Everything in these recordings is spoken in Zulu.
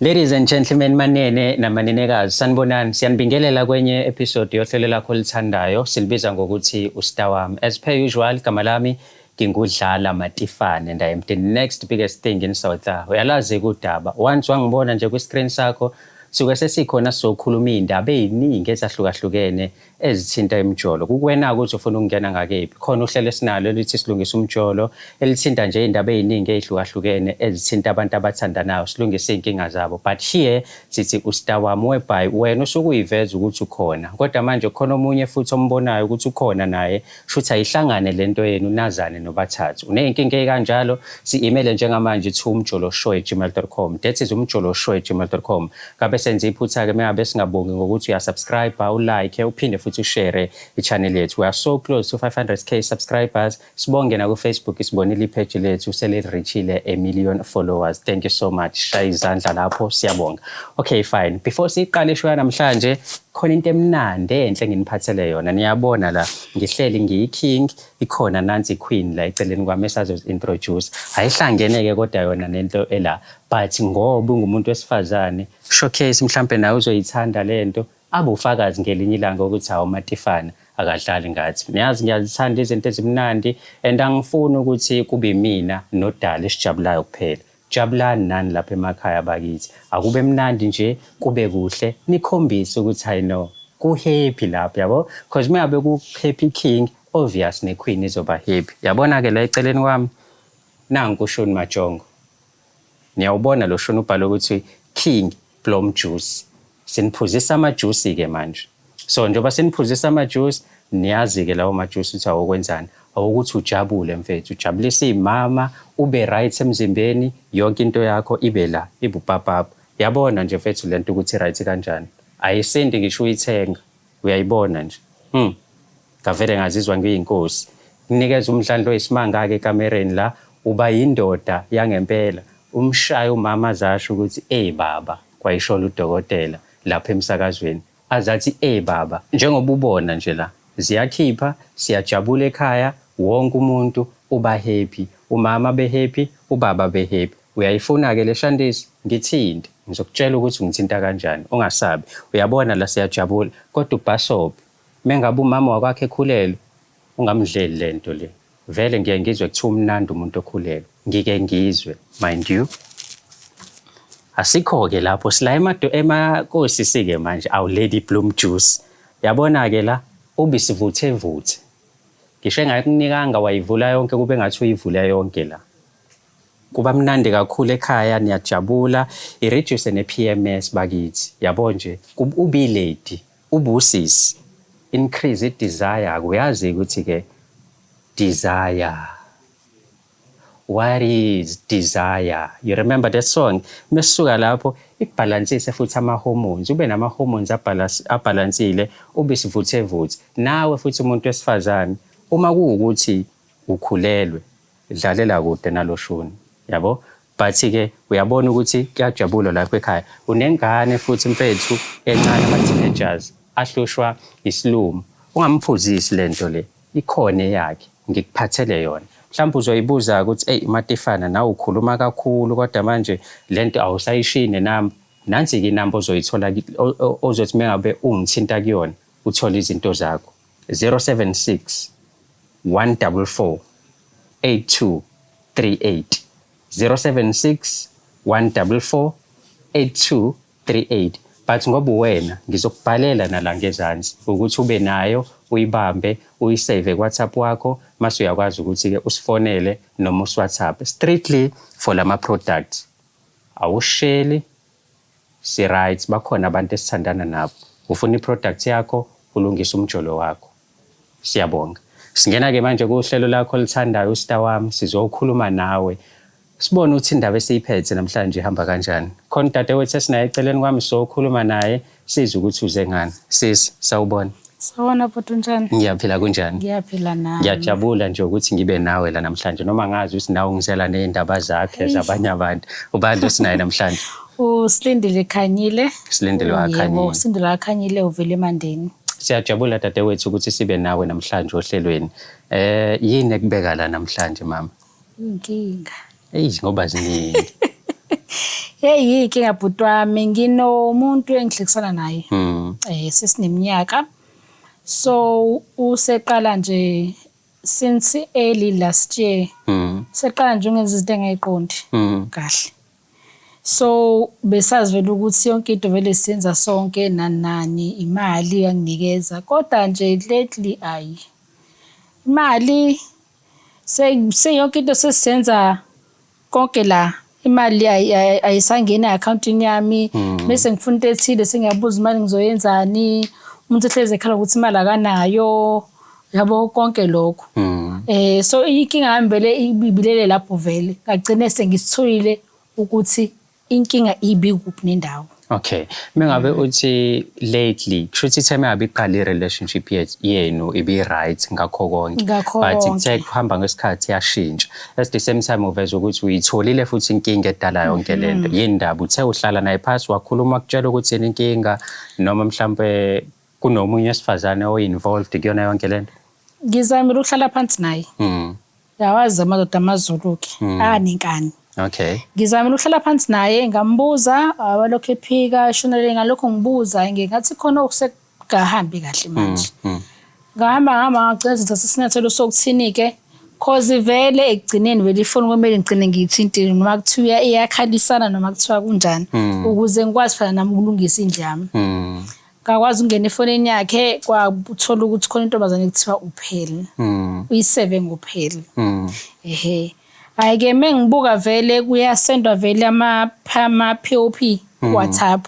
Ladies and gentlemen, manene namanenekazi, sanibonani. Siyanibingelela kwenye episode yohlelo lakho olithandayo. Silibiza ngokuthi uStar wami. As per usual, igama lami ngingudlala Matifane and I am the next biggest thing in South Africa. Uyalazi kudaba. Once wangibona nje kwi-screen sakho, suke sesikhona sokhuluma indaba eziningi ezahlukahlukene ezithinta imjolo. Kukwena ukuthi ufuna ukungena ngakephi. Khona uhlelo esinalo elithi silungisa umjolo, elithinta nje indaba eziningi ezihlukahlukene ezithinta abantu abathandanayo, silungisa inkinga zabo. But here sithi uStar wami whereby wena usukuyiveza ukuthi ukhona. Kodwa manje khona omunye futhi ombonayo ukuthi ukhona naye, shuthi ayihlangane lento yenu nazane nobathathu. Uneyinkinga ekanjalo, si-email njengamanje to umjoloshow@gmail.com. That is umjoloshow@gmail.com. Kabe senze iphutha-ke mengabe singabongi ngokuthi uyasubscribe, ulike, uphinde futhi ushare i-channel yethu. We are so close to 500k subscribers. Sibonge na ku-Facebook, sibonile ipage lethu sele-reachile 1 million followers. Thank you so much. Shaya izandla lapho, siyabonga. Okay, fine. Before siqale show namhlanje, khona into emnandi enhle nginiphathele yona. Niyabona la, ngihleli ngiyi-king, ikhona nansi queen la eceleni kwami esazo-introduce. Ayihlangeneke kodwa yona nento ela. But ngoba ungumuntu wesifazane, showcase mhlampe nawe uzoyithanda lento, abufakazi ngelinye ilanga ukuthi hawo Matifane akadlali ngathi. Niyazi ngiyazithanda izinto ezimnandi and angifuni ukuthi kube mina nodala esijabulayo kuphela. Jabulani nani lapha emakhaya bakithi. Akube mnandi nje, kube kuhle, nikhombise ukuthi I know ku-happy lapha, yabo? Because mengabe ku-happy king, obvious ne-queen izoba happy. Yabona-ke la eceleni kwami, nangu uShuni Majongo. Niyawubona lo Shuni ubhalo ukuthi King Blom Juice. Siniphuzisa ama-juice-ke manje. So njengoba siniphuzisa ama-juice, niyazi-ke lawo ma-juice ukuthi awokwenzani. Awukuthi ujabule mfethu, ujabulise imama, ube right emzimbeni, yonke into yakho ibe la, ibupapapa. Yabona nje mfethu lento ukuthi right kanjani. Ayisendi ngisho uyithenga, uyayibona nje. Ngavele ngazizwa ngiyinkosi. Nginikeza umdlandlo oyisimanga-ke ekamereni la, uba yindoda yangempela. Umshaye umama zasho ukuthi baba, kwayishola udokotela lapha emsakazweni. Azathi baba, njengoba ubona nje la, ziyakhipha, siyajabula ekhaya, wonke umuntu uba happy, umama be happy, ubaba be happy. Uyayifuna-ke le Shandisi, ngithinte, ngizokutshela ukuthi ngithinta kanjani, ungasabi. Uyabona la siyajabula, kodwa ubhasobe. Mengabe umama wakwakhe ekhulelwe, ungamdleli lento le. Vele ngiye ngizwe kuthiwa umnandi umuntu okhulelwe. Ngike ngizwe, mind you. Asikho-ke lapho, sila emakosisi-ke manje, our Lady Blom Juice. Yabona-ke la, ubisivuthe-vuthe. Ngisho engayikunikanga wayivula yonke, kube ngathi uyivula yonke la. Kuba mnandi kakhulu ekhaya, niyajabula, i-reduce ne-PMS bakithi. Yabo nje, ubi-lady, ubusisi, increase i-desire, uyazi ukuthi-ke, desire. What is desire? You remember that song? Mesisuka lapho ibalansise futhi ama-hormones. Ube nama-hormones abalansile, ubisivuthe-vuthe. Nawe futhi umuntu wesifazane, uma kuwukuthi ukhulelwe, dlalela kude nalo Shuni. Yabo? But-ke uyabona ukuthi kuyajabula lapha ekhaya. Unengane futhi mfethu encane ama-teenagers ahlushwa isilumo. Ungamphuzisi lento le. Ikhona yakhe. Ngikuphathele yona. Mhlawumbe uzoyibuza ukuthi Matifane nawe ukhuluma kakhulu kodwa manje lento awusayishine namba. Nansi-ke inamba ozoyithola ozothi mengabe ungithinta kuyona uthola izinto zakho. 076 144 8238. 076 144 8238. But ngoba wena ngizokubhalela nala ngezansi ukuthi ube nayo, uyibambe, uyisave WhatsApp wakho, mase uyakwazi ukuthi-ke usifonele noma uSWhatsApp strictly for lama products. Awusheli, si right, bakhona abantu esithandana nabo. Ufuna iproduct yakho, ulungisa umjolo wakho. Siyabonga. Singena-ke manje kuhlelo lakho olithandayo uStar wami, sizokhuluma nawe. Sibone ukuthi indaba esiyiphethe namhlanje ihamba kanjani. Khona dadewethu esinaye eceleni kwami sokhuluma naye, sizwe ukuthi uze ngani. Sis, sawubona. Sawubona bhuti njani? Ngiyaphila kunjani? Ngiyaphila nami. Ngiyajabula nje ukuthi ngibe nawe la namhlanje noma ngazi ukuthi nawe ungizela nezindaba zakhe zabanye abantu. Ubani osinaye namhlanje? Usilindile Khanyile. Silindile waKhanyile. Yebo, Silindile waKhanyile uvele eMandeni. Siyajabula dadewethu ukuthi sibe nawe namhlanje ohlelweni. Yini ekubeka la namhlanje mama? Inkinga. Ngoba ziningi. Hey inkinga bhuti wami nginomuntu engihlekisana naye. Sesineminyaka. So useqala nje since early last year. Seqala nje ungenza izinto engayiqondi kahle. So besazi vele ukuthi yonke into vele siyenza sonke nani imali yanginikeza kodwa nje lately ayi imali yonke into sesiyenza konke la imali ayisangena accountini yami bese ngifuna into ethile sengiyabuza imali ngizoyenzani umuntu ehleze ekhala ukuthi imali akanayo yabo konke lokho so inkinga yami vele ibibilele lapho vele ngagcine sengisithulile ukuthi inkinga ibi kuphi nendawo. Okay. Mengabe uthi lately kusho ukuthi time ngabe iqala i-relationship yenu ibi right ngakho konke. But kuthe kuhamba ngesikhathi yashintsha. At the same time uveza ukuthi uyitholile futhi inkinga edala yonke lento. Yini ndaba uthe uhlala naye phansi wakhuluma kutshela ukuthi yena inkinga noma mhlambe kunomunye wesifazane o-involved kuyona yonke lento? Ngizamile ukuhlala phansi naye. Yawazi amadoda amaZulu-ke anenkani. Okay. Ngizamile ukuhlala phansi naye ngambuza abalokho ephika shonele ngalokho ngibuza ngingathi khona okusegahambi kahle manje. Ngahamba ngagcina sesinathelo sokuthini ke cause vele ekugcineni vele ifoni kumele ngigcine ngiyithintile noma kuthiwa iyakhalisana noma kuthiwa kunjani ukuze ngikwazi phela nami ukulungisa indlami. Ngakwazi ukungena efonini yakhe kwathola ukuthi khona intombazane ekuthiwa upheli. Uyi7 ngopheli. Ayike mengibuka vele kuyasendwa vele ama POP WhatsApp.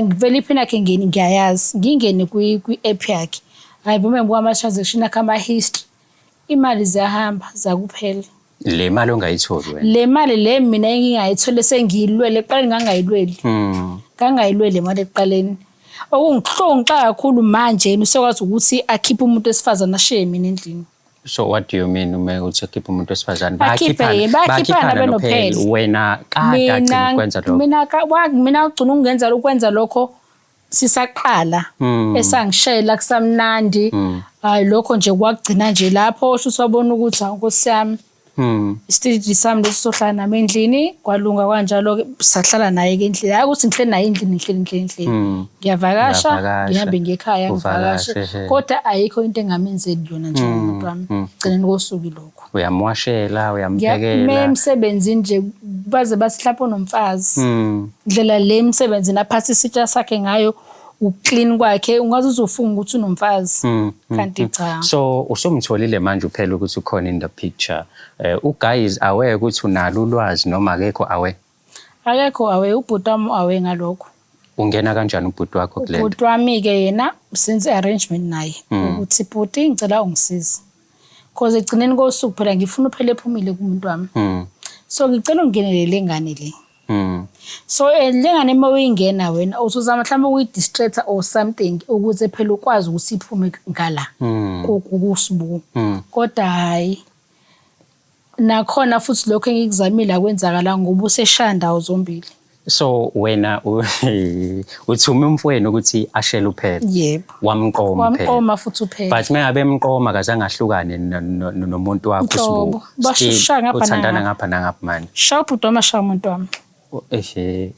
Ngivele iphini yakhe ngiyayazi ngingene kwi-app yakhe. Hayi bome ngibuka ama transaction akhe ama history. Imali ziyahamba zakuphela. Le mali ongayitholi wena. Le mali le mina engingayithole sengiyilwele eqaleni ngangayilweli. Ngangayilweli imali eqaleni. Okungihlonga kakhulu manje usokwazi ukuthi akhiphe umuntu esifazana ashiye mina endlini. So what do you mean uma uthi akhiphe umuntu wesifazane? Bakhiphana benophela. Wena kade agcina ukwenza lokho. Mina ugcina ungenza ukwenza lokho sisaqala esangishela kusamnandi. Hayi lokho nje kwagcina nje lapho usho wabona ukuthi Nkosi yami. Isitidi sami lesisohlala nami endlini kwalunga kanjalo sahlala naye ke endlini. Hayi ukuthi ngihleli naye endlini. Ngiyavakasha ngihambe ngekhaya ngivakashe kodwa ayikho into engamenzeli yona nje umuntu wami. Gcina ngosuku lokho. Uyamwashela, uyamphekela. Emsebenzini nje baze bathi lapho nomfazi. Ndlela le emsebenzini naphathi isitsha sakhe ngayo uclean kwakhe ungaze uzofunga ukuthi unomfazi kanti cha. So usumtholile manje uphela ukuthi ukhona in the picture. Uguy is aware ukuthi unalo ulwazi noma akekho aware? Akekho aware ubhuti wami aware ngalokho. Ungena kanjani ubhuti wakho kulento? Ubhuti wami ke yena since arrangement naye ukuthi bhuti ngicela ungisize. Cause egcineni kosuku phela ngifuna uphele ephumile kumuntu wami. So ngicela ungenelele ngane le. So lengane uma uyingena wena usuzama mhlawumbe uyidistractor or something ukuze phela ukwazi ukuthi iphume ngala kusibu kodwa hayi nakhona futhi lokho engikuzamile akwenzakala ngoba useshandawo zombili. So wena uthuma umfweni ukuthi ashele uphela? Yebo. Wamqoma phela? Wamqoma futhi uphela. But mengabe emqoma akazange ahlukane nomuntu wakho usibu. Bashaya ngapha uthandana ngapha nangapha manje. Shaya ubhuti wami ashaya umuntu wami.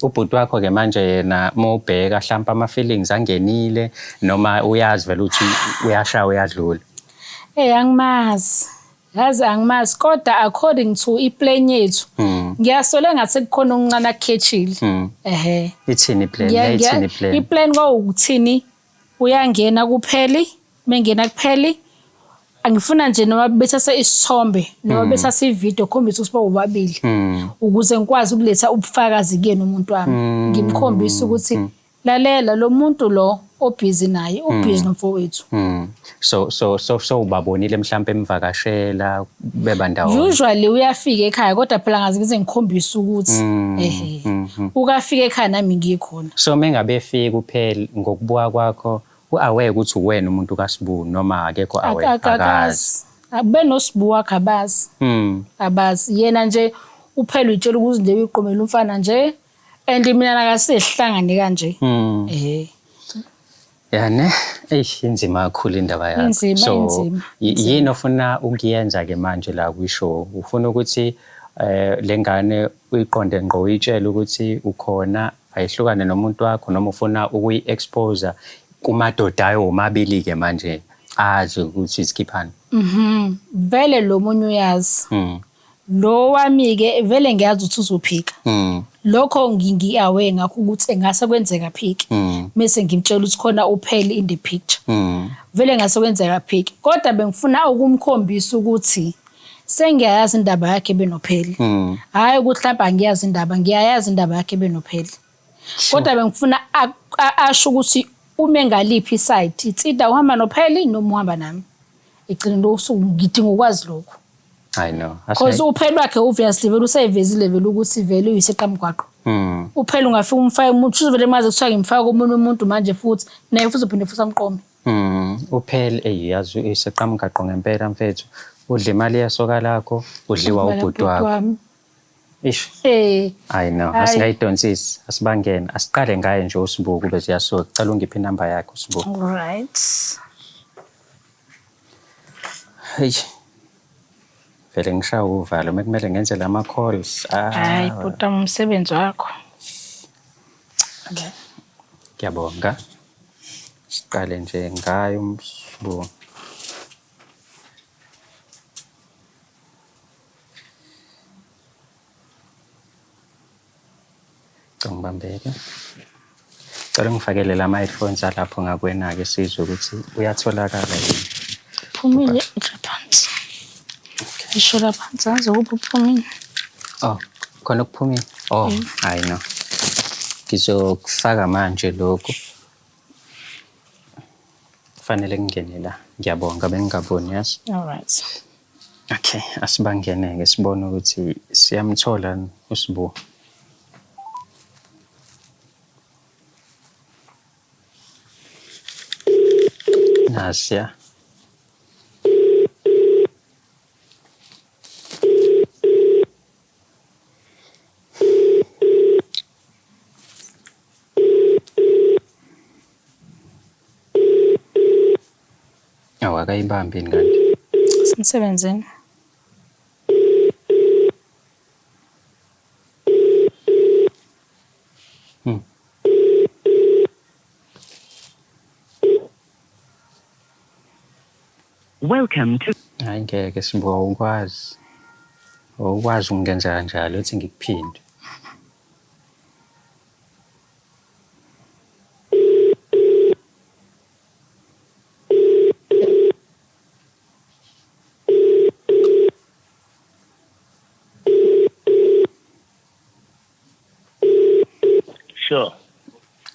Ubhuti wakho ke manje yena mawubheka mhlawumbe ama feelings angenile noma uyazi vele ukuthi uyashaya uyadlula? Angimazi. Yazi angimazi kodwa according to iplan yethu ngiyasole ngathi kukhona okuncane akukhethile. Ithini plan? Yayithini plan? Iplan kwawukuthini uyangena kupheli mengena kupheli angifuna nje noma bethatha isithombe noma bethatha ivideo khombisa ukuthi bobabili ukuze ngikwazi ukuletha ubufakazi kuyena umuntu wami ngimkhombisa ukuthi lalela lo muntu lo obusy naye ubusy nomfowethu. So ubabonile mhlawumbe emvakashela beba ndawo. Usually uyafika ekhaya kodwa phela ngazi ngize ngikhombisa ukuthi ukafika ekhaya nami ngikhona. So mengabe efika uphela ngokubuka kwakho uaware ukuthi uwena umuntu kaSibu noma akekho aware akazi? Akube noSibu wakhe abazi. Abazi yena nje uphela utshela ukuthi nje uyiqomela umfana nje and mina nakasihlangane kanje. Yani inzima kakhulu indaba yakho. So yini ofuna ukuyenza ke manje la kwishow? Ufuna ukuthi lengane uyiqonde ngqo uyitshela ukuthi ukhona ayihlukane nomuntu wakho noma ufuna ukuyi-expose kumadoda ayo omabili ke manje azi ukuthi isikhiphani. Vele lo munye uyazi. Lo wami ke vele ngiyazi ukuthi uzophika. Lokho ngi-aware ngakho ukuthi engase kwenzeka phiki. Mase ngimtshela ukuthi khona upheli in the picture. Vele ngase kwenzeka phiki. Kodwa bengifuna ukumkhombisa ukuthi sengiyayazi indaba yakhe benopheli. Hayi ukuthi mhlawumbe angiyazi indaba, ngiyayazi indaba yakhe benopheli. Kodwa bengifuna asho ukuthi uma engaliphi side, it's either uhamba nopheli noma uhamba nami. Igcina lokusuku ngidinga ukwazi lokho. I know. Because upheli wakhe obviously vele useyivezile vele ukuthi vele uyiseqamgwaqo. Upheli ungafika umfaka umuntu uzovele maze kuthiwa ngimfaka komunye umuntu manje futhi naye futhi uphinde futhi amqome. Upheli yazi uyiseqamgwaqo ngempela mfethu. Udla imali yasoka lakho, udliwa ubhuti wakho. Ish. I know. Asingayidonsisi, asibangene. Asiqale ngaye nje uSibuku bese yasoka. Cela ungiphe inamba yakho uSibuku. All right. Hey. Vele ngishaya uvalo mekumele ngenze lama calls. Hayi bhuti umsebenzi wakho. Ngiyabonga. Siqale nje ngaye uSibuku. Ngibambeke. Cela ngifakele la microphones alapho ngakwena ke sizwe ukuthi uyatholakala yini. Phumile phansi. Ishola phansi aze kube uphumile. Oh, khona ukuphumile. Oh, I know. Ngizokufaka manje lokho. Kufanele ngingene la. Ngiyabonga bengingaboni yazi. All right. Okay, asibangene ke sibone ukuthi siyamthola uSibuku. Nasia. Awakayibambi kanti. Simsebenzeni. Welcome to. Hayi ngeke Sibuka ukwazi. Ukwazi ungenza kanjalo uthi ngikuphinde.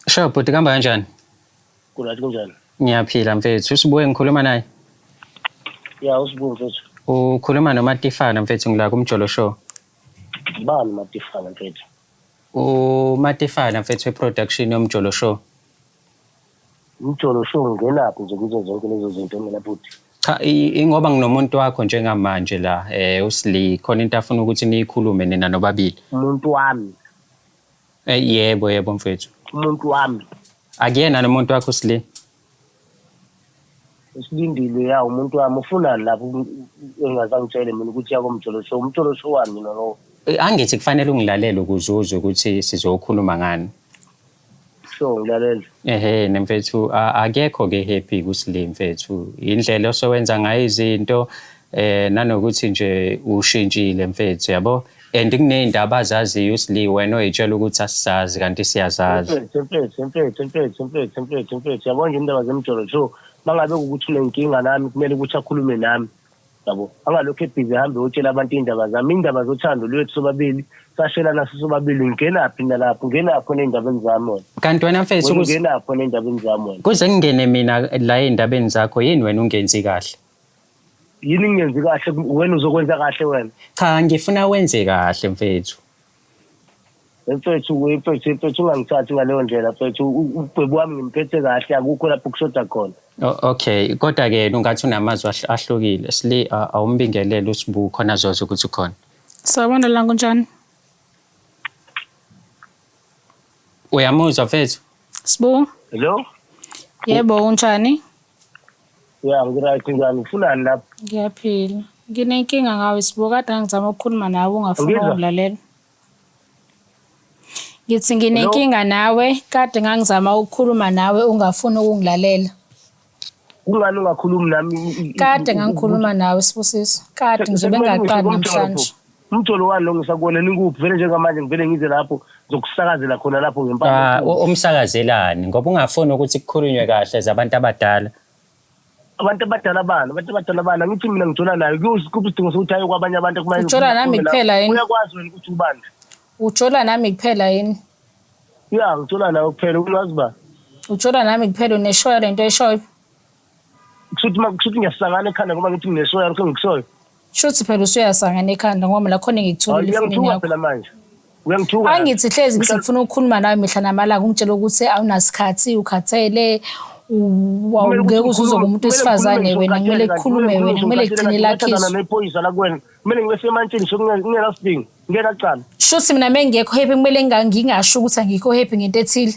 Sure, bhuti kamba kanjani? Kulathi kunjani? Ngiyaphila mfethu. uSibuke ngikhuluma naye? Ya, uSibuke mfethu. Ukhuluma noMatifana mfethu ngila kumjolo show. Bani Matifana mfethu? uMatifana mfethu weproduction yomjolo show. Umjolo show ngenaphi nje kuzo zonke lezo zinto mina futhi? Cha ingoba nginomuntu wakho njengamanje la uSli khona into afuna ukuthi niyikhulume nina nobabili. Umuntu wami. Yebo mfethu. Umuntu wami. Akuyena nomuntu wakho uSli. Usilindile ya umuntu wami ufuna lapho engazangitshela mina ukuthi yakomjolo show. Umjolo show wami mina lo. Angithi kufanele ungilalele ukuzuza ukuthi sizokhuluma ngani. Sho ngilalela. Nemfethu akekho ke happy kuSli mfethu. Indlela osowenza ngayo izinto nanokuthi nje ushintshile mfethu yabo. And kunezindaba azaziyo uSli wena oyitshela ukuthi asisazi kanti siyazazi. Mfethu yabona indaba zemjolo show mangabe ukuthi unenkinga nami kumele ukuthi akhulume nami. Yabo angalokho ebhizi hambe utshela abantu indaba zami indaba zothando lwethu sobabili sashelana sisobabili ngenaphi nalapho ngenapho neindabeni zami kanti wena mfethu ngenapho neindabeni zami kuze ngingene mina la endabeni zakho yini wena ungenzi kahle yini ngingenzi kahle wena uzokwenza kahle wena cha ngifuna wenze kahle mfethu mfethu ungangithathi ngaleyo ndlela mfethu ubhebu wami ngimphethe kahle akukho lapho kushoda khona. Okay kodwa ke ungathi unamazwi ahlukile Sli awumbingelele uSibuku khona zozo ukuthi khona. Sawubona la kunjani? Uyamuzwa mfethu? Sibuku? Hello? Yebo unjani? Ya ngiright ngani ufunani lapha? Ngiyaphila. Nginenkinga ngawe sibuka kade ngizama ukukhuluma nawe ungafuni Ngizwa. ukungilalela. Ngithi nginenkinga nawe kade ngangizama ukukhuluma nawe ungafuni ukungilalela. Kungani ungakhulumi nami? Kade ngangikhuluma nawe Sibusiso. Kade ngizobe ngaqali namhlanje. Umtholo wani lo ngisakubona nikuphi vele njengamanje ngivele ngize lapho zokusakazela khona lapho ngempambo. Umsakazelani ngoba ungafuni ukuthi kukhulunywe kahle zabantu abadala. Abantu abadala bana ngithi mina ngijona nayo kuphi isidingo sokuthi ayo kwabanye abantu kumele Ujola nami kuphela yini? uyakwazi wena ukuthi ubani Ujola nami kuphela yini? ya ngijona nayo kuphela unazi ba Ujola nami kuphela uneshoya lento eshoyo. kushuthi ngiyasangana ekhanda ngoba ngithi ngineshoya lokho ngikusoyo. Shuthi phela usuyasangana ekhanda ngoba la khona ngikutholile ifoni Uyangithuka yakho. phela manje. Uyangithuka. Angithi hlezi ngithi ngifuna ukukhuluma nawe mihla namalanga ungitshela ukuthi awunasikhathi ukhathele wawungeke uzuze ngomuntu wesifazane wena kumele kukhulume wena kumele kugcine lakhiso. Nephoyisa la kuwena kumele ngibe semantshini kungenasidingo ngeke acala. Shuthi mina mengekho happy kumele ngingasho ukuthi angikho happy ngento ethile.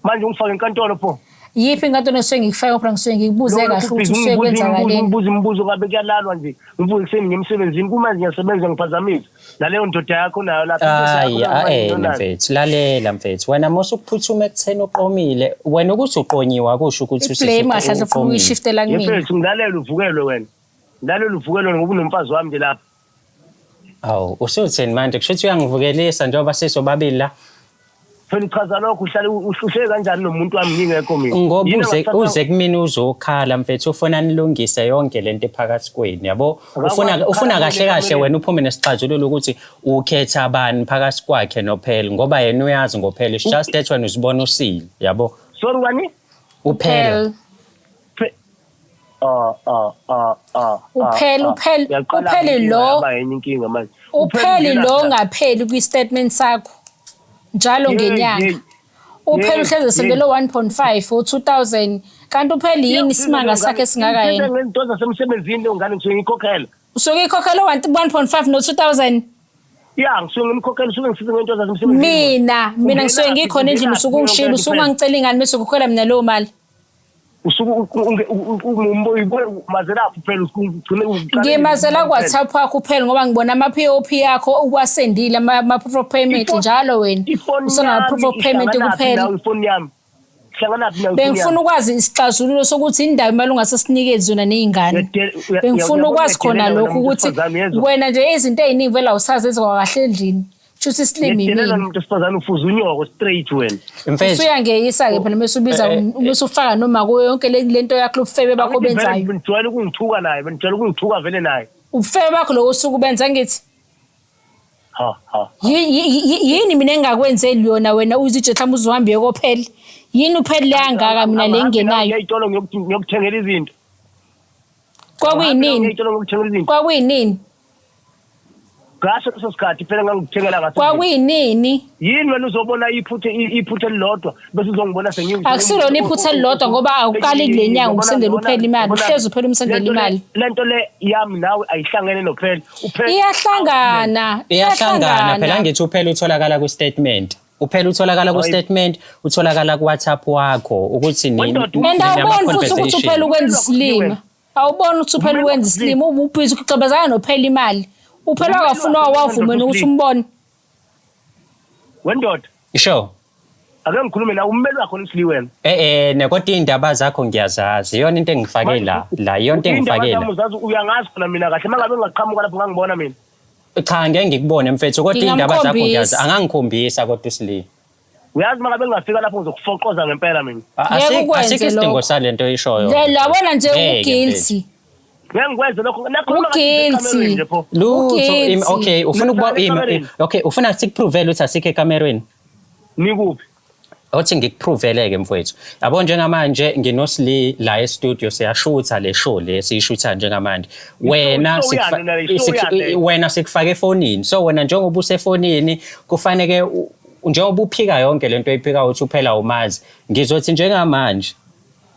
Manje ungifake enkantolo pho. Yiphi inkantolo esuke ngikufaka phela ngisuke ngikubuze kahle ukuthi usuke kwenzakaleni. Ngibuza imibuzo ngabe kuyalalwa nje. Ngibuza kuseni ngemsebenzini kuma ngiyasebenza ngiphazamisa. Naleyo ndoda yakho nayo lapha. Mfethu lalela mfethu wena mose ukuphuthuma ekutheni uqomile wena ukuthi uqonyiwe akusho ukuthi usihlale kahle ufuna uyishiftela kumina. Mfethu ngilalela uvukelwe wena. Ngilalela uvukelwe ngoba unomfazi wami nje lapha. Awu usutheni manje kushuthi uyangivukelisa njengoba sesobabili la. Phela uchaza lokho uhlale kanjani nomuntu wami ngingekho mina. Ngoba uze kumina uzokhala mfethu ufuna nilungise yonke lento ephakathi kwenu yabo ufuna kahle wena uphume nesixazululo ukuthi ukhetha abani phakathi kwakhe nophela ngoba yena uyazi ngophela it's just that wena uzibona usile yabo. Sorry wani? Uphela upheli lo ngapheli kwi-statement sakho njalo ngenyanga. Upheli uhleze sendelo 1.5 u2000 kanti upheli yini isimanga sakhe singaka yena? Ngentoza semsebenzini ngane ngisuke ngikhokhela. Usuke ikhokhela 1.5 no 2000? Ya ngisuke ngimkhokhela usuke ngisize ngentoza semsebenzini. Mina ngisuke ngikhona endlini usuke ungishila usuke ungicela ingane bese ukhokhela mina leyo mali. Mazela phela ugcine ngimazela kwaThaphu wakho kuphela ngoba ngibona ama-POP yakho ukwasendile ama-proof of payment njalo wena usana-proof of payment kuphela. Bengifuna ukwazi isixazululo sokuthi indaba imali ungasesinikezi yona ney'ngane. Bengifuna ukwazi khona lokhu ukuthi wena nje izinto ey'ningi vele awusazenza kahle endlini. Shuthi isilimi yini? Umuntu esifazane ufuza unyoko straight wena. Usuyangeyisa-ke phela mase ubiza mase ufaka noma kuyo yonke lento yakho lobufebe bakho benzayo. Benijwayele ukungithuka naye, benijwayele ukungithuka vele naye. Ubufebe bakho lokho usuke benza ngithi. Yini mina engakwenzeli yona wena uzije mhlawumbe uzohamba uyokophela. Yini upheli langaka mina le ngenayo? Ngiyayithola ngiyokuthengela izinto. Kwakuyinini? Kwakuyinini? Ngaso leso sikhathi phela ngangikuthengela ngaso. Kwakuyinini? Yini wena uzobona iphutha elilodwa bese uzongibona sengiyizo. Akusilona iphutha elilodwa ngoba awuqali kule nyanga ukusendela uphela imali. Uhlezi uphela umsendela imali. Lento le yami nawe ayihlangene nophela. Iyahlangana phela ngithi uphela utholakala ku-statement. Uphela utholakala ku-statement utholakala ku-WhatsApp wakho ukuthi nini. And awuboni futhi ukuthi uphela ukwenza isilima. Awuboni ukuthi uphela ukwenza isilima ubhizi ukuxabazana nophela imali. Uphela wafuna wavumela ukuthi umbone. Wendoda. Sure. Ake ngikhulume nawe ummeli wakho nisili wena. Kodwa indaba zakho ngiyazazi. Iyona into engifake la yonke engifake la. Uyangazi khona mina kahle mangabe ngaqhamuka lapho ngangibona mina. Cha ngeke ngikubone mfethu kodwa indaba zakho ngiyazi angangikhombisa kodwa usili. Uyazi mangabe ngingafika lapho ngizokufoqoza ngempela mina. Asikho isidingo salento oyishoyo. Labona nje uguilty. Ngiyangikwenza lokho uguilty. Okay ufuna ukuba okay ufuna sikupruvele ukuthi asikho ekamerweni. Nikuphi? Othi ngikupruveleke mfowethu. Yabo njengamanje nginosili la e-studio siyashutha le show le siyishutha njengamanje. Wena sikufake efonini. So wena njengoba usefonini kufanele njengoba uphika yonke lento oyiphika uthi uphela umazi. Ngizothi njengamanje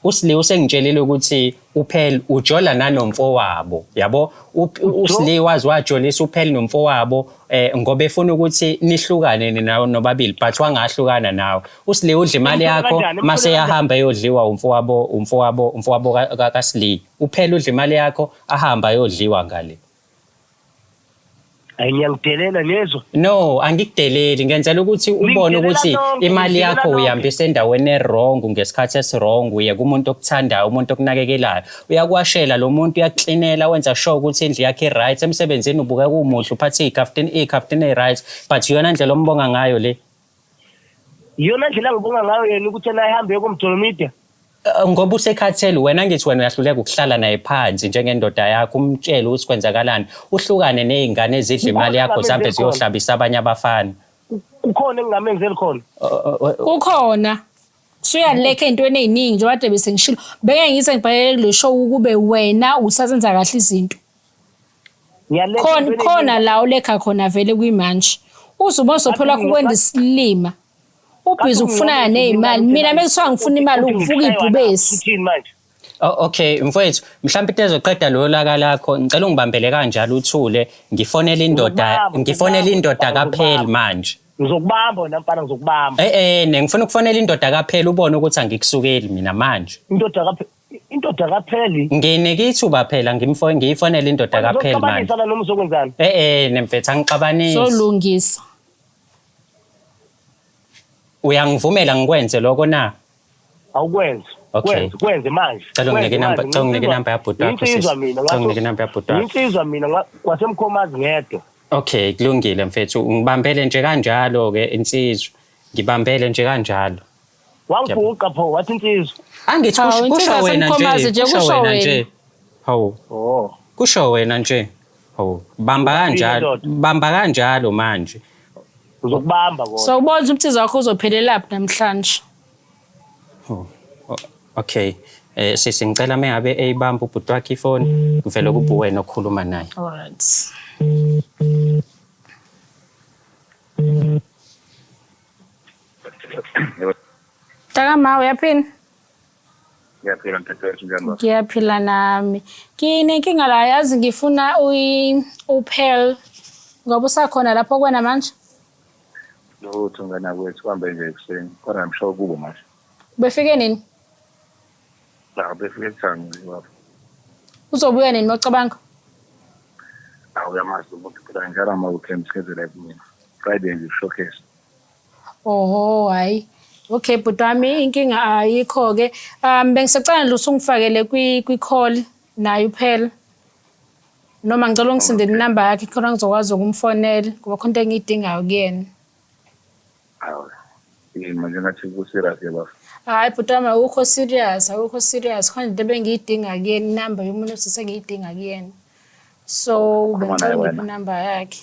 uSli usengitshelile ukuthi uPhel ujola nanomfowabo yabo uSli wazi wajolisa uPhel nomfowabo ngoba efuna ukuthi nihlukane nobabili but wangahlukana nawe uSli udla imali yakho mase yahamba eyodliwa umfowabo kaSli uPhel udla imali yakho ahamba ayodliwa ngale. Ayiyangidelela lezo. No, angikudeleli ngenzela ukuthi ubone ukuthi imali yakho uyihambisa endaweni wrong ngesikhathi esirong uye kumuntu okuthandayo umuntu okunakekelayo uyakwashela lo muntu uyaklinela wenza sure ukuthi indlu yakhe right emsebenzini ubuka kumuhle uphathe ikhaftini right but yona ndlela ombonga ngayo le iyona ndlela ngibonga ngayo yena ukuthi na ihambe komjolomedia ngoba usekhathele wena ngithi wena uyahluleka ukuhlala naye phansi njengendoda yakho umtshele ukuthi kwenzakalani uhlukane nezingane ezidla imali yakho zambe ziyohlabisa abanye abafana kukhona engingamenzeli khona kukhona suyaleka entweni eziningi nje kade bese ngishilo beke ngize ngibhalele kule show ukube wena usasenza kahle izinto khona la ulekha khona vele kuyimanje uzuba sophela ukwenza isilima ubhizi ukufuna nezimali mina mekuthiwa ngifuna imali ukuvuka ibhubesi okay mfowethu mhlawumbe into ezoqeda lo laka lakho ngicela ungibambele kanjalo uthule ngifonela indoda kaPhel manje ngizokubamba wena mfana ngizokubamba ngifuna ukufonela indoda kaPhel ubone ukuthi angikusukeli mina manje indoda kaPhel nginike ithuba phela ngiyifonela indoda kaPhel manje uzoxabanisa noma uzokwenzani nemfethu angixabanisa solungisa uyangivumela ngikwenze lokho na awukwenze kwenze manje cela unginike inamba yabhuti wakho unginike inamba yabhuti wakho insizwa mina kwasemkhomazi ngedwa okay kulungile mfethu ngibambele nje kanjalo ke insizwa ngibambele nje kanjalo wangifuqa pho wathi insizwa angithi kusho wena nje hawu kusho wena nje hawu bamba kanjalo manje uzokubamba kodwa so ubona umthiza wakho uzophelela lapha namhlanje okay sisingicela mengabe eyibamba ubhuti wakhe ifoni kuvele kube wena okhuluma naye alright Takama uyaphina Ngiyaphila mthethwa njalo Ngiyaphila nami Kinenkinga la yazi ngifuna uPhel ngoba usakhona lapho kwena manje Lutho ngana kwethu kuhambe nje ekseni kodwa ngimsho kubo manje Befike nini La befike thangi lapho Uzobuya nini mocabanga Uyamazi umuntu phela njalo ama weekend schedule kumina Friday nje showcase hayi okay but wami inkinga ayikho ke bengisacela nje usungifakele kwi call naye uPhel noma ngicela ungisendele inamba yakhe khona ngizokwazi ukumfonela kuba khonto engiyidingayo kuyena manje ngathi ku-serious yabafo hayi but wami awukho serious khona into ebengiyidinga kuyena inamba yomuntu osengiyidinga kuyena so bengicela ngiphe inamba yakhe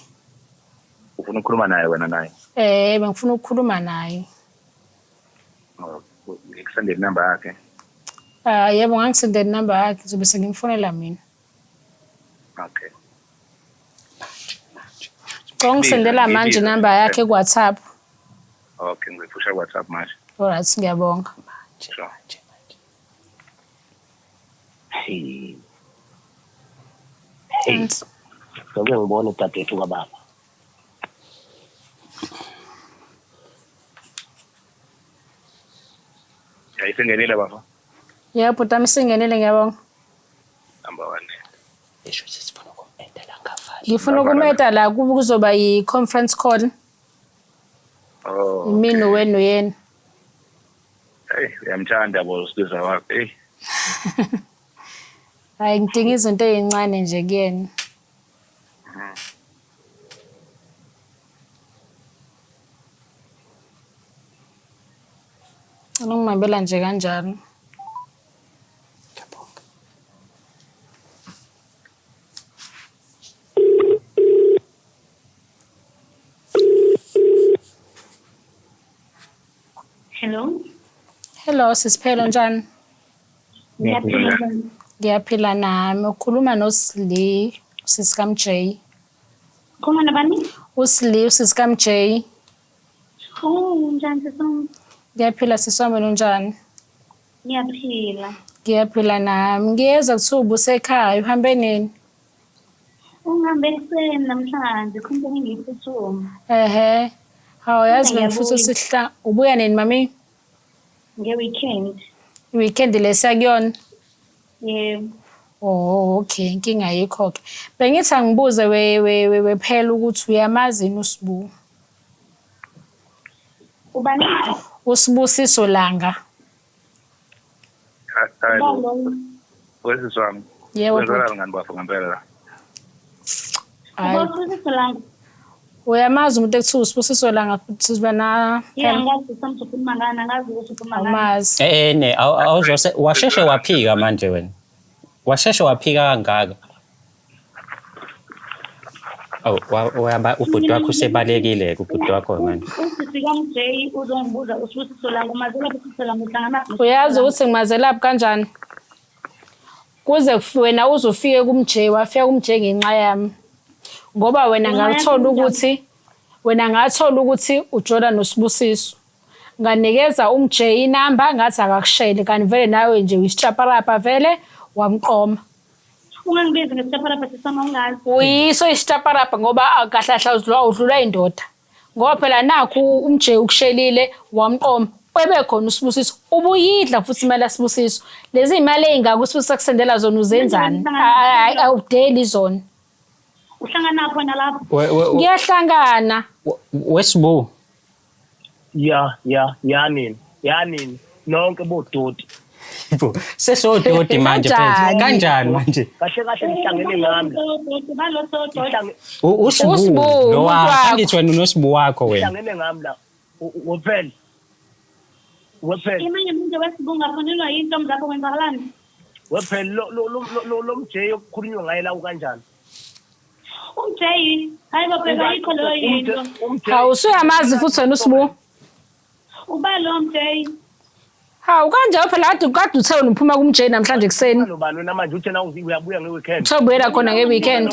ufuna ukukhuluma naye wena naye bengifuna ukukhuluma naye ngikusendele inamba yakhe yebo ngangisendele inamba yakhe ngizobe sengimfonela mina okay ngisendela manje inamba yakhe ku WhatsApp okay ngifusha ku WhatsApp manje alright ngiyabonga sure Ngeke ngibone dadethu kababa Yayisengenile bafo yebo but singenele ngiyabonga number 1 esho sifuna ukumeda la ngafali ngifuna ukumeda la kuzoba yi-conference call imini wena yena uyamthanda bo sibiza wakhe hayi ngidinga izinto ezincane nje kuyena ngimabela nje kanjalo Hello sisiphelo njani Ngiyaphila nami ukhuluma noSli usisikamJ Khuluma nabani uSli usisikamJ njani sisonke Ngiyaphila sisome njani Ngiyaphila. Ngiyaphila nami. Ngiyeza kuthiwa ubusekhaya uhambe nini? Ungihambe ekuseni namhlanje khona ngiyiphuthuma. Ehe. Hawu yazi Ngiyabuya. bengifutha sihla. Ubuya nini mami? Nge-weekend. Weekend lesiya kuyona. Yebo. Oh okay inkinga yikho ke. Bengithi angibuze we phela ukuthi uyamazi yini uSibu? Ubani? Usibusiso langa. Hayi bo. Ubalo. Wesisi wami. Yebo. Wenzakala ngani bafo ngempela la? Hayi. Ubosiso langa. Uyamazi umuntu ekuthiwa usibusiso langa futhi siba na Yeah, ngazi ukuthi ukhuluma ngani, ngazi ukuthi ukhuluma ngani. amazi. Ne awuzose washeshe waphika manje wena. Washeshe waphika kangaka. Waba ubhuti wakho usebalekile ubhuti wakho manje. Usifika mJ uzongibuza usibusiso langa umazela usibusiso langa uhlangana. Uyazi ukuthi ngimazelaphi kanjani? Kuze wena uzofike kumJ wafika kumJ ngenxa yami. Ngoba wena ngathola ukuthi uJordan noSibusiso. Nganikeza umJ inamba ngathi akakushele kanti vele nawe nje uyisitshaparapa vele wamqoma. Ungangibizi ngesitapharapha sisama ungazi. Uyiso isitshaparapa ngoba akahlahla udlula indoda. Ngoba phela nakho umJ ukushelile wamqoma. Webekhona uSibusiso ubuyidla futhi imali yaSibusiso. Lezi imali ezingaka uSibusiso akusendela zona uzenzani? Awudeli zona. Uhlangana khona lapho. Ngiyahlangana. Wesibu. yanini nonke bodoti Sesododi manje phela. Kanjani manje? kahle nihlangene ngami Usibu lo wakho ngithi wena uNosibu wakho wena. nihlangene ngami la wophela Imanye umuntu wesibunga afonelwa yinto mzakho kwenzakalani? wophela lo mJ okukhulunywa ngaye la kanjani UMJ hayi baphela yikho leyo yinto. Hawu usuyamazi futhi wena uSibu. Uba lo MJ. Hawu kanje phela kade uthe uphuma kumJ namhlanje ekseni. lobani wena manje uthe na uyabuya ngeweekend Sobuyela khona ngeweekend.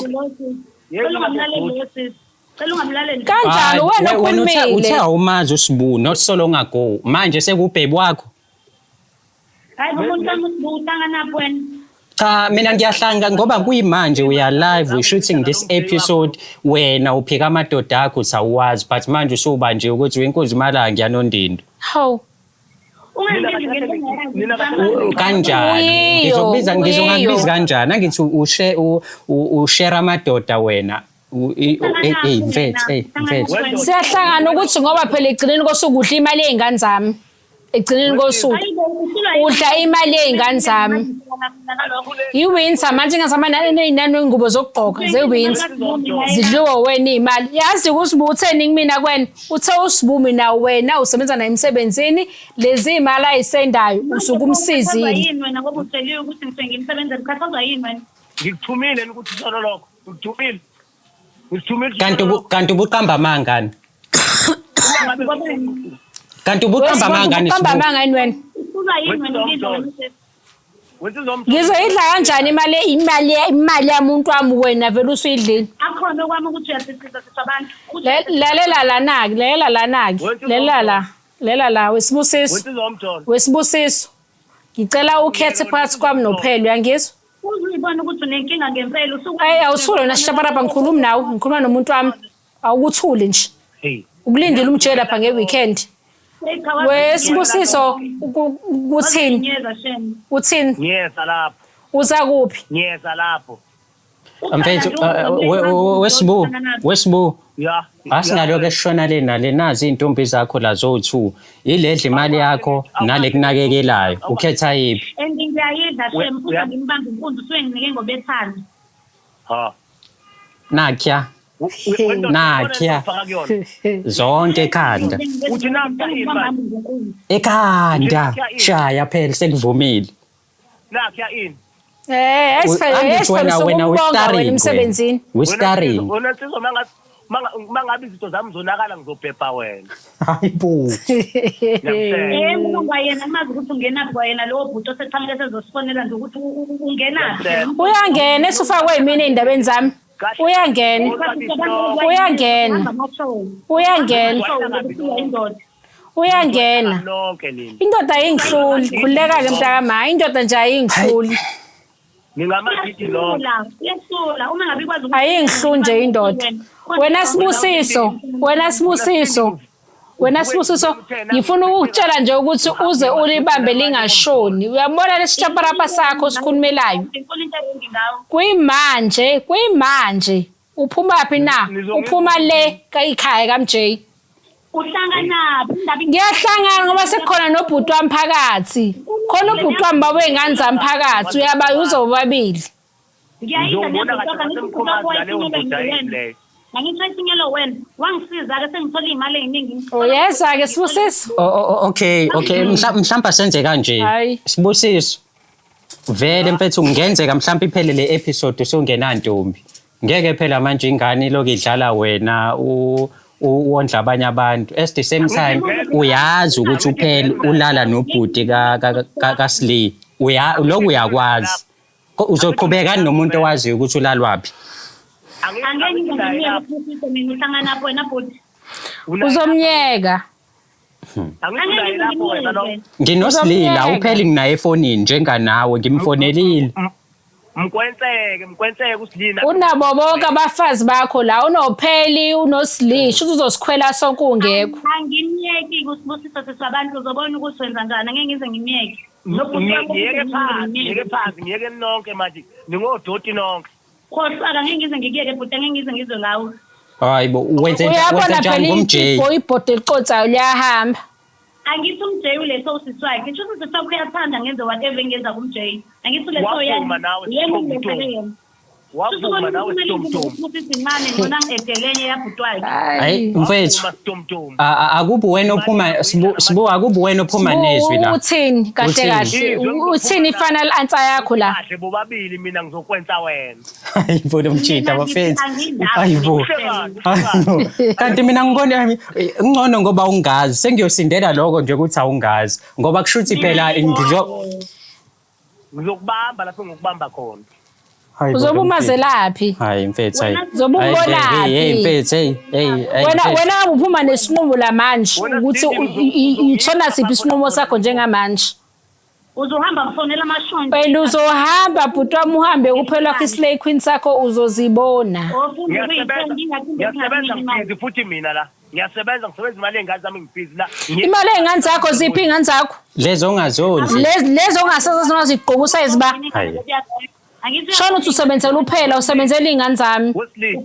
Cela ungamlaleli. Kanjani wena Uthe ukhulumile? awumazi uSibu not so long ago. Manje sekubhebi wakho. Hayi umuntu uhlangana napho wena. Cha mina ngiyahlanga ngoba kuyimanje we are live we shooting this episode wena uphika amadoda akho sawazi but manje usuba nje ukuthi wenkozi imalanga yanondindo. Hawu. Kanjani ngizongakubiza kanjani angithi ushare amadoda wena mfethu Siyahlangana ukuthi ngoba phela egcineni kosuku udla imali ezingane zami. Egcineni kosuku udla imali ezingane zami. Iwinter manje ngasamana nenani wengubo zokugqoka zewinter. Zidliwa wena imali. Yazi uSibu utheni kumina kwena? Uthe uSibu mina wena usebenza naye emsebenzini lezi imali ayisendayo usuku umsizile. Yini wena ngoba utsheliwe ukuthi ngithenge imisebenzi ekhathazwa yini wena? ngikuthumile ukuthi solo lokho ngikuthumile kanti ubuqamba mangani kanti ubuqamba mangani Uqamba mangani wena? Usuka yini wena ngizwa Ngizoyidla kanjani imali yamuntu wami wena vele usuyidlile. akhona okwami ukuthi uyasisiza abantu. Lalela la wesibusiso. Wesibusiso. Ngicela ukhethe phakathi kwami noPhelo uyangizwa? Uzibona ukuthi unenkinga ngempela usuka. Awuthule wena sishaparapha ngikhuluma nawe, ngikhuluma nomuntu wami. Awukuthule nje. Ukulindile umjele lapha ngeweekend. Wesibusiso uthini? Uthini? ngiyeza lapho Uza kuphi? ngiyeza lapho mfethu wesibu ya asingaloko esishona lena nazi intombi zakho la zo2 iledla imali yakho nale kunakekelayo ukhetha yipi Ngiyayidla shem futhi ngimbamba inkunzi usuke nginike ngobethana. ha nakya nakya zonke ekhanda uthi nampa imali ekhanda shaya phela sekuvumile nakya ini wena wena emsebenzini. Wistaring wena sizo mangabe izinto zami zonakala ngizobhebha wena hayibo Mina kwayena mazi ukuthi ungenaphi kwayena lowo bhuti oseqhamile sezosifonela nje ukuthi ungenaphi. Uyangena esufakwe yimini endabeni zami. Uyangena. uyangena nonke nini indoda ayingihluli khuleka-ke mntakama indoda nje ayingihluli ngingamagidi lonke Uyasula uma ngabe ikwazi ayingihluli nje indoda wena Sibusiso ngifuna ukutshela nje ukuthi uze ulibambe lingashoni uyabona lesitshaparapa sakho sikhulumelayo kuyimanje uphumaphi na uphuma le ekhaya kaMJ uhlangana ngiyahlangana ngoba sekukhona nobhuti wami phakathi khona ubhuti wami babey'ngane zami phakathi uzobabili Ngangithola isinyelo wena wangisiza-ke sengithola iy'mali ey'ningi yeza-ke Sibusiso Okay mhlawumbe senze kanje Hayi. Sibusiso vele mfethu kungenzeka mhlawumbe iphele le episode usungenantombi ngeke phela manje ingane iloku idlala wena wondla abanye abantu at the same time uyazi ukuthi uphela ulala nobhuti kaSlee lokhu uyakwazi uzoqhubeka nomuntu owaziyo ukuthi ulalwaphi angeke ngizomyeka mina uhlangana lapho wena bhuti uzomyeka nginoSlila upheli nginaye efonini njenganawe ngimfonelile mkwenseke uSlila unabo bonke abafazi bakho la unopheli unoSlee shuthi uzosikhwela sonke ungekho angimyeki kusibusiso sesabantu uzobona ukuthi wenza njani angeke ngize ngimyeke ngiyeke phansi ngiyeke nonke manje ningodoti nonke khohlwa angeke ngize ngikuyeke bhuti angeke ngize ngizwe ngawo hayi bo wenze uyabona njani phela ngomJ ibhodi eliqotsayo liyahamba angithi umJ uleso usisi wakhe ngisho ukuthi usisi wakhe uyathanda ngenze whatever engenza kumJ angithi uleso Wavuma nawe wavuma nawe sincane ngona edelenye yabhutwayo hayi mfethu Masitomtom akubi wena ophuma sibu akubi wena ophuma nezwi la uthini kahle kahle uthini i-final answer yakho la kahle bobabili mina ngizokwenza wena hayibo nomtshita bafethu hayibo kanti mina ngikona ngcono ngoba ungazi sengiyosindela lokho nje ukuthi awungazi ngoba kushuthi phela ngizokubamba lapho ngokubamba khona uzobumazelaphi hayi mfethu hayi Zobumbonaphi? hey mfethu hey wena uphuma nesinqumo la manje ukuthi ithona siphi isinqumo sakho njengamanje uzohamba mfonela amashonto phela uzohamba bhuti wami uhambe kuphela kwakho iSlay Queen sakho uzozibona ngiyasebenza ngibhizi futhi mina la ngiyasebenza ngisebenza imali ey'ngane zami ngibhizi la imali ey'ngane zakho ziphi iy'ngane zakho lezo ongazondli lezo ongaseze zingazigqoka usayizi ba shona uthi usebenzela uphela usebenzela iy'ngane zami Wesley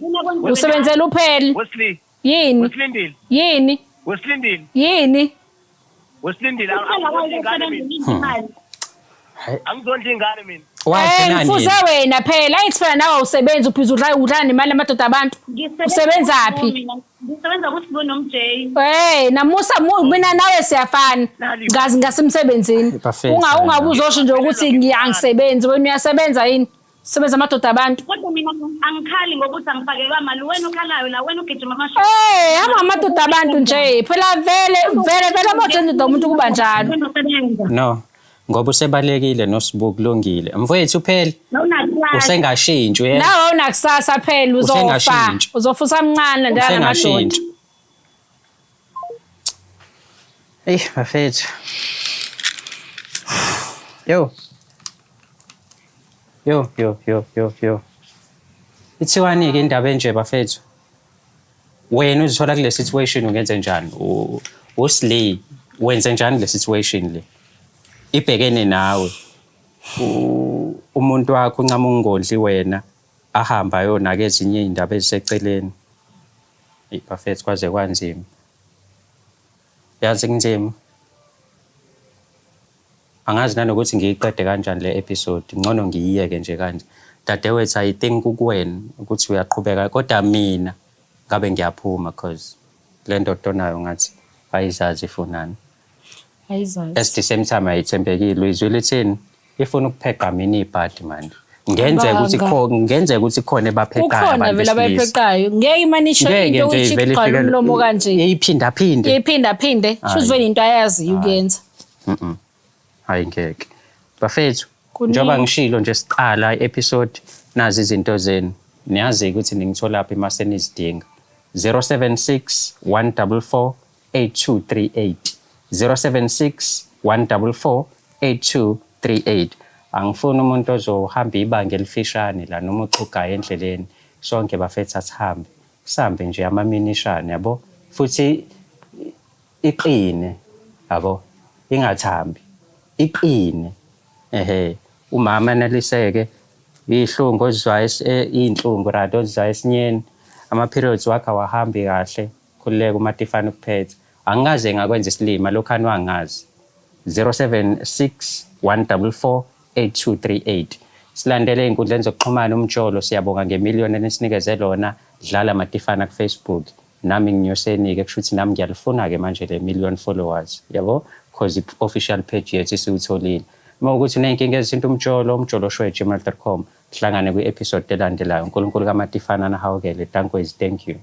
usebenzela uphela Wesley yini Weslindile yini Weslindile yini Weslindile angizondla ingane mina wathi nani mfuze wena phela ayithi phela nawe usebenza uphiza udlala nemali amadoda abantu usebenzaphi ngisebenza ukuthi bonomJ namusa mina nawe siyafana ngazi ngasemsebenzini ungabuzosho nje ukuthi ngiyangisebenzi wena uyasebenza yini sebenza amadoda abantu kodwa mina angikhali ngokuthi angifakelwa mali wena ukhalayo la wena ugijima amashonto hamba amadoda abantu nje phela vele abojendoda umuntu kuba njalo no ngoba usebalekile noSibu kulungile mfowethu phela usengashintshi nawe unakusasa phela uzofa uzofa usamncane ndala namadoda bafethu yo ithiwani-ke indaba enje bafethu wena uzithola kule situation ungenze njani uSlay wenze njani le situation le ibhekene nawe umuntu wakho uncama ungondli wena ahamba ayonaka ezinye iy'ndaba eziseceleni bafethu kwaze kwanzima yazi kunzima angazi nanokuthi ngiyiqede kanjani le episode ngcono ngiyiyeke nje kanje dadewethu I think kuwena ukuthi uyaqhubeka kodwa mina ngabe ngiyaphuma because le ndoda onayo ngathi ayizazi ifunani ayizazi at the same time ayithembekile izwi lithini ifuna ukupheqa mina ibhadi manje ngenzeka ukuthi khona ebapheqayo ukhona vele abayipheqayo ngeke imane isho into ukuthi iqala umlomo kanje iphindaphinde shuthi vele into ayaziyo ukuyenza hayi ngeke bafethu njengoba ngishilo nje siqala i-episode nazi izinto zenu niyazi ukuthi ningithola lapha emaseni izidinga 076 144 8238 076 144 8238. Angifuni umuntu ozohamba ibanga elifishane la noma uchugayo endleleni. Sonke bafethu sihambe nje amaminishane yabo, futhi iqine yabo, ingathambi, iqine. Umama analiseke ihlungu ozizwayo, inhlungu rado ozizwayo esinyeni, ama-periods wakhe awahambi kahle, khululeka uMatifane ukuphethe. Angikaze ngakwenza isilima lokhani wangazi. 076 144 8238. Silandele ey'nkundleni zokuxhumana umjolo. Siyabonga ngemiliyoni enisinikeze lona. Dlala Matifane ku-Facebook. Nami nginyoseni-ke, kusho ukuthi nami ngiyalifuna-ke manje le million followers, yabo, because i-official page yethu isiwutholile. Uma ukuthi uney'nkinga ezisinto umjolo@gmail.com. Sihlangane kwi-episode elandelayo. uNkulunkulu kaMatifane anahawukele. Dankwezi, thank you.